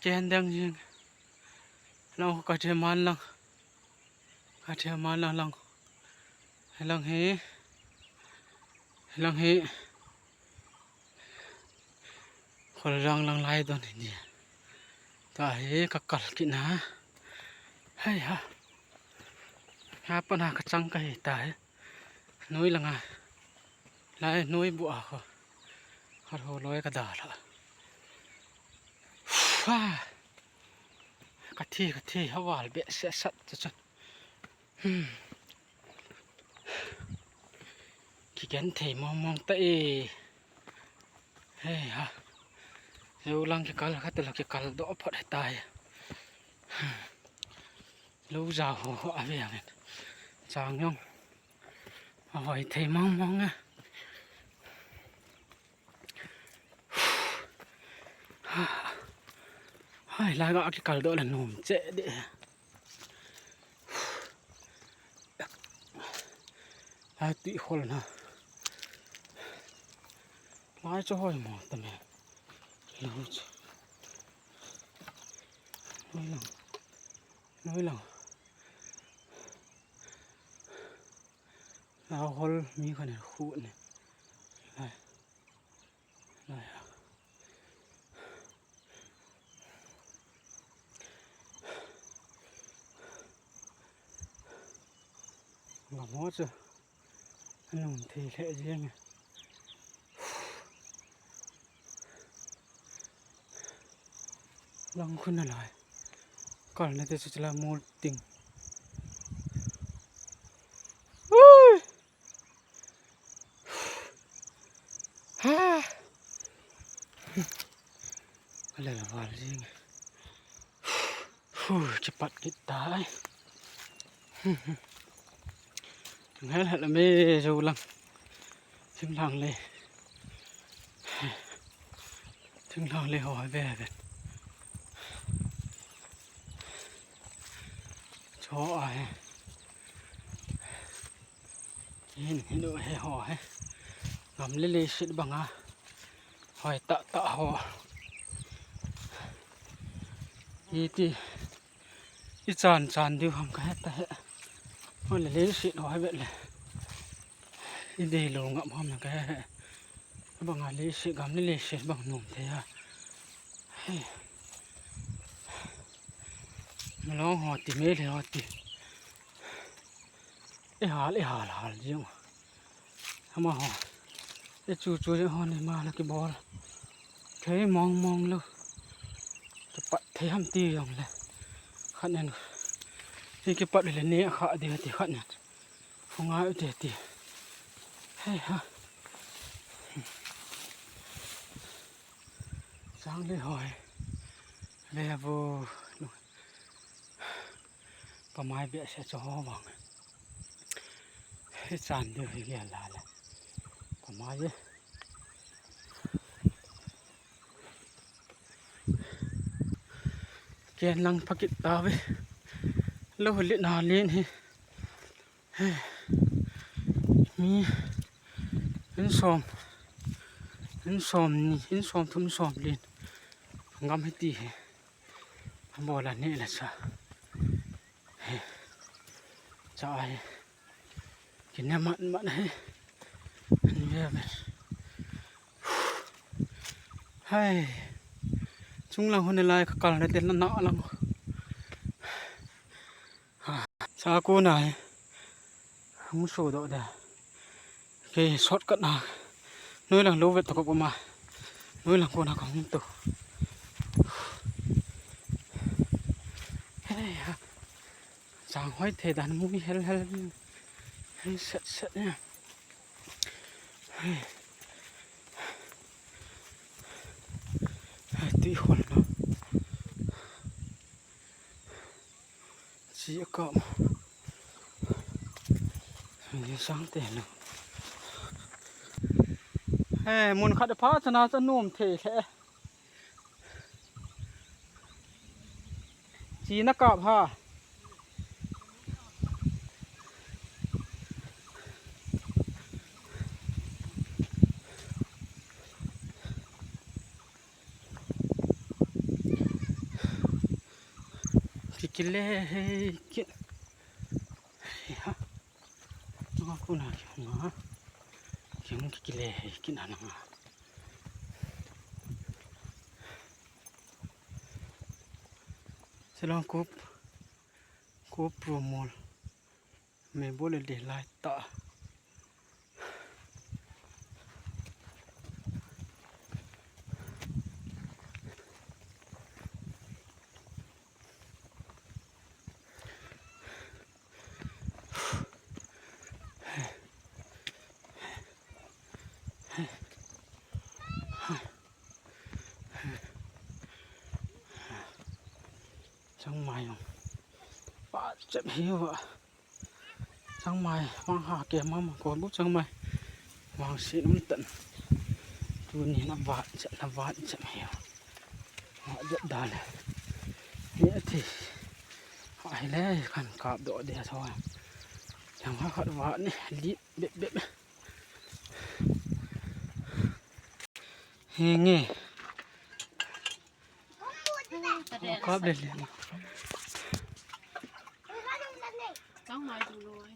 chén đang riêng lòng cả trời man lòng cả trời man lòng lòng hếคนรังลังไล่ตัวนี้ตาเฮกักกัลกินนะเฮ้ยฮะหาปัญหากระจังกันตายนุ้ยละไงไล่นุ้ยบัวเขาโหร้อยกระดาษละฟ้ากะทิฮาวาลเบะเสะสัตจะจนขี้เกียจเทมองตะเฮ้ยฮะอยู่ลังจะกัลคัดลังจะกัลดอกพอดให้ตายลูกสาวอะไรอย่างนี้จางยองเอาไว้เทมองอ่ะเฮ้ยลายก็อักกัลดอกละนุ่มเจ๊ดิลายตีคนนะลายจะห้อยหมอแต่แม่ลูกน้อยหลังเราคนมีขนาดคู่เนี่ยไรหลังมอจะอันนั้นทีเละเยอะไงลองขึ้นอะไรก่อนในแต่จะละมูติงอะไรละวันจริงจะปัดกิดตายถึงให้ละไม่จะลังถึงหลังเลยหอยแบบชอไอ้เห็นดูให้หอยงำเละๆชิดบังอ่ะหอยตะหออีจานดูทำกันแต่หอยเละๆชิดหอยแบบเลยอีเดลงอ่ะพร้อมนะแกบังอ่ะเละชิดงำเละๆชิดบังหนุ่มเทียมาลองหอติเมเลยหอติหาจริงทำมาหอจู่จะหอนี่มาแล้วกี่บอลเคยมองแล้วจะปัดเทียมตีอย่างเลยขันนั่นที่กี่ปัดเลยเนี่ยขาเดียวตีขันนั่นฟงง่ายเดียวตีเฮ้ยฮะสร้างเลยหอยเลยบูประมาณเบี้ยเสียจะห้อวังให้จานเดียวให้เกี่ยลาเลยประมาณเยอะแกนั่งพักกิตาไปแล้วหัวเล่นหาเล่นให้มีหินซ้อมนี่หินซ้อมทุ่มซ้อมเล่นงำให้ตีบ่อละนี่แหละจ้ะจะไอ้กินน้ำมันให้นี่แบบให้จุงหลังคนในลายกัลในเต็นท์หน้าหลังชากูไหนมุสูดเด้อเกยช็อตกันนะนุ้ยหลังรู้เวทตกมานุ้ยหลังกูนะของตัวเฮ้ยจางห้อยเทดันมุ้ยเฮลให้เสร็จเนี่ยตีคนเนาะจีก็มีสังเตนมุนขัดพัฒนาจะนุ่มเทแค่จีนักกาบฮะ กินเลยกินฮะน้องกูน่ะเขียวมาเขียวมันกินเลยกินอันนั้นสลองกุบโปรโมลเมโบเลเดลายตาช่างไม้ป้าจะเหี้ยวอ่ะช่างไม้วางหาแกมาก่อนบุช่างไม้วางสีน้ำตาลตัวนี้น้ำหวานจะเหี้ยวเยอะได้เลยนี่ที่หายแล้วกันกาบดอกเดียวทอยอย่างว่าขัดหวานนี่ลิบเบ็บเฮ้ยไงกาบเลยต้องมาดูโรย